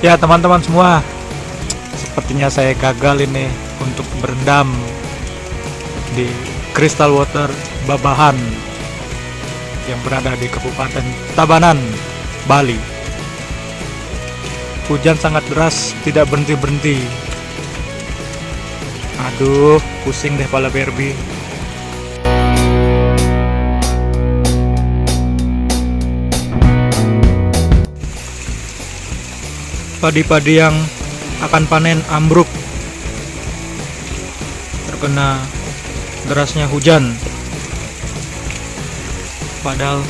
Ya teman-teman semua, sepertinya saya gagal ini untuk berendam di Crystal Water Babahan yang berada di Kabupaten Tabanan, Bali. Hujan sangat deras, tidak berhenti-berhenti. Aduh, pusing deh pala Barbie. Padi-padi yang akan panen ambruk terkena derasnya hujan. Padahal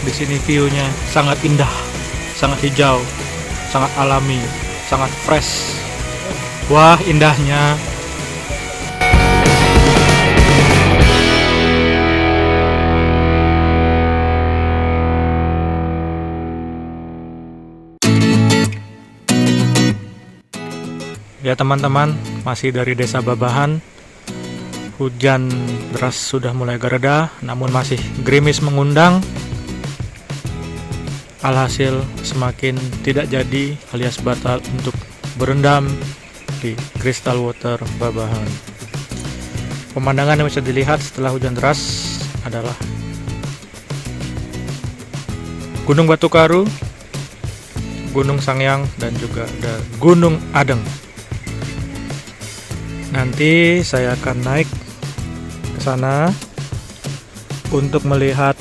di sini view-nya sangat indah, sangat hijau, sangat alami, sangat fresh. Wah, indahnya. Ya teman-teman, masih dari Desa Babahan. Hujan deras sudah mulai gereda, namun masih gerimis mengundang. Alhasil semakin tidak jadi alias batal untuk berendam di Crystal Water Babahan. Pemandangan yang bisa dilihat setelah hujan deras adalah Gunung Batu Karu, Gunung Sangyang, dan juga ada Gunung Adeng. Nanti saya akan naik ke sana untuk melihat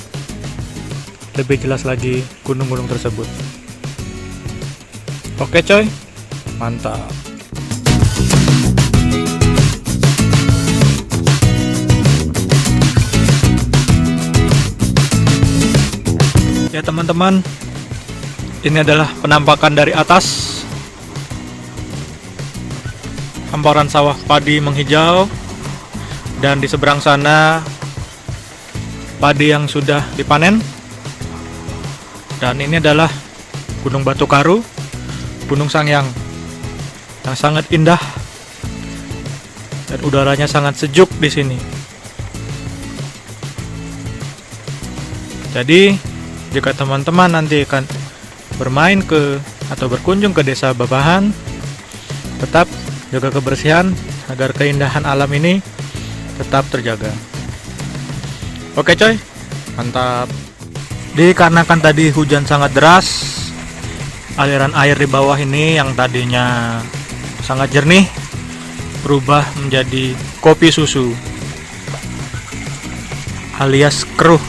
lebih jelas lagi gunung-gunung tersebut. Oke coy, mantap. Ya teman-teman, ini adalah penampakan dari atas. Hamparan sawah padi menghijau, dan di seberang sana padi yang sudah dipanen. Dan ini adalah Gunung Batu Karu, Gunung Sangyang yang sangat indah dan udaranya sangat sejuk di sini. Jadi jika teman-teman nanti akan bermain ke atau berkunjung ke Desa Babahan, tetap jaga kebersihan agar keindahan alam ini tetap terjaga. Oke coy, mantap. Dikarenakan tadi hujan sangat deras, aliran air di bawah ini yang tadinya sangat jernih berubah menjadi kopi susu alias keruh.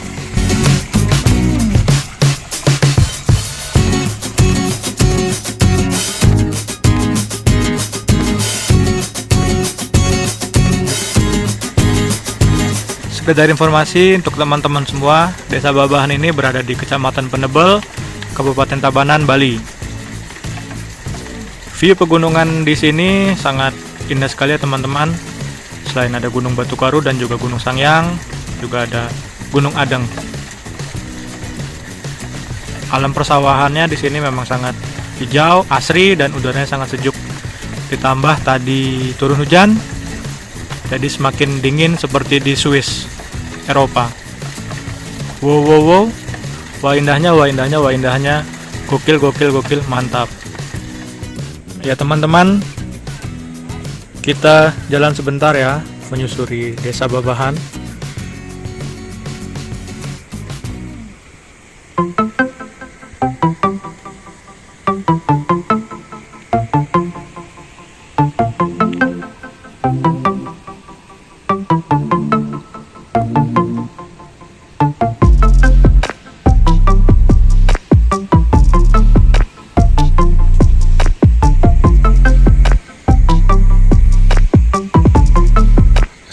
Sekedar informasi untuk teman-teman semua, Desa Babahan ini berada di Kecamatan Penebel, Kabupaten Tabanan, Bali. View pegunungan di sini sangat indah sekali ya teman-teman. Selain ada Gunung Batu Karu dan juga Gunung Sangyang, juga ada Gunung Adeng. Alam persawahannya di sini memang sangat hijau, asri, dan udaranya sangat sejuk. Ditambah tadi turun hujan, jadi semakin dingin seperti di Swiss, Eropa. Wow. Wah indahnya, gokil, mantap. Ya teman-teman, kita jalan sebentar ya, menyusuri Desa Babahan.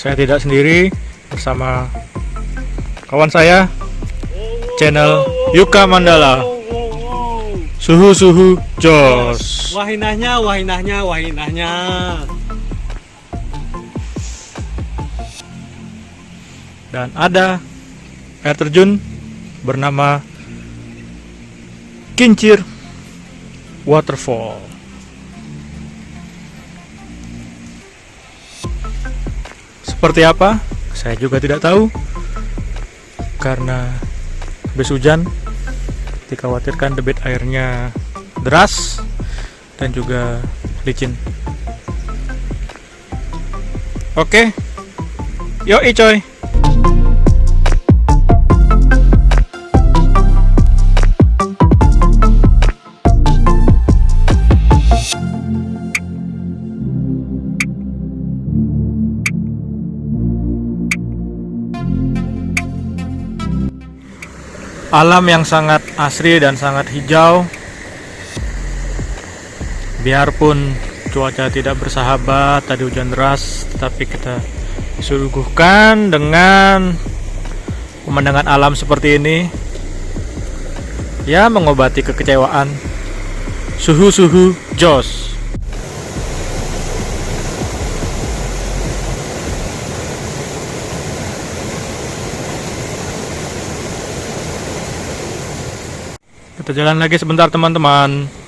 Saya tidak sendiri, bersama kawan saya, channel Yuka Mandala. Suhu jos. Wah indahnya. Dan ada air terjun bernama Kincir Waterfall. Seperti apa? Saya juga tidak tahu. Karena habis hujan, dikhawatirkan debit airnya deras dan juga licin. Oke, yuk coy. Alam yang sangat asri dan sangat hijau. Biarpun cuaca tidak bersahabat, tadi hujan deras, tetapi kita disuguhkan dengan pemandangan alam seperti ini. Ya, mengobati kekecewaan. Suhu-suhu jos. Kita jalan lagi sebentar teman-teman.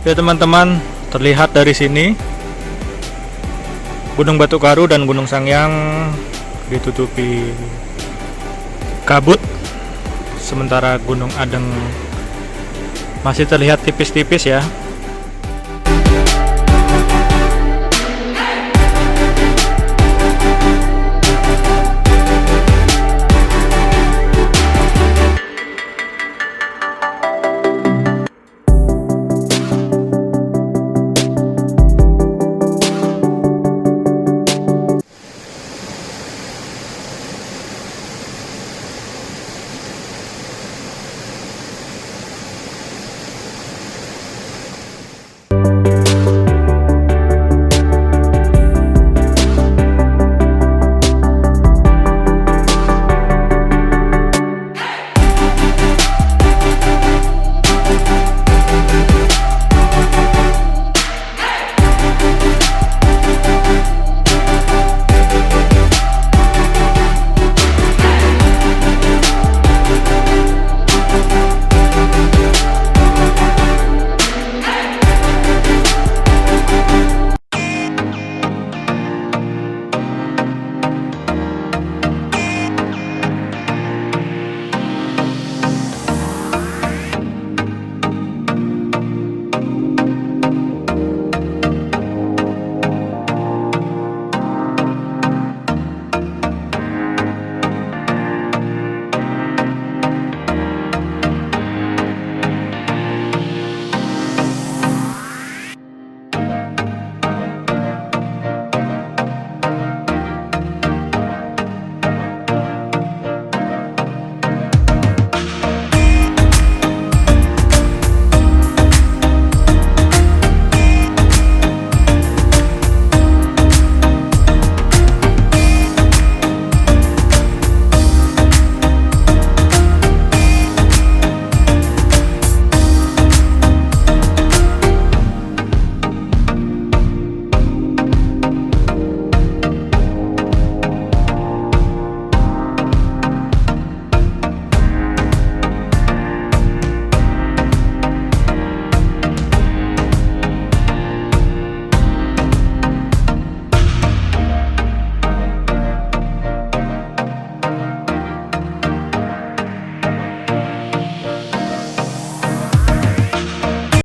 Ya teman-teman, terlihat dari sini Gunung Batu Karu dan Gunung Sangyang ditutupi kabut, sementara Gunung Adeng masih terlihat tipis-tipis ya.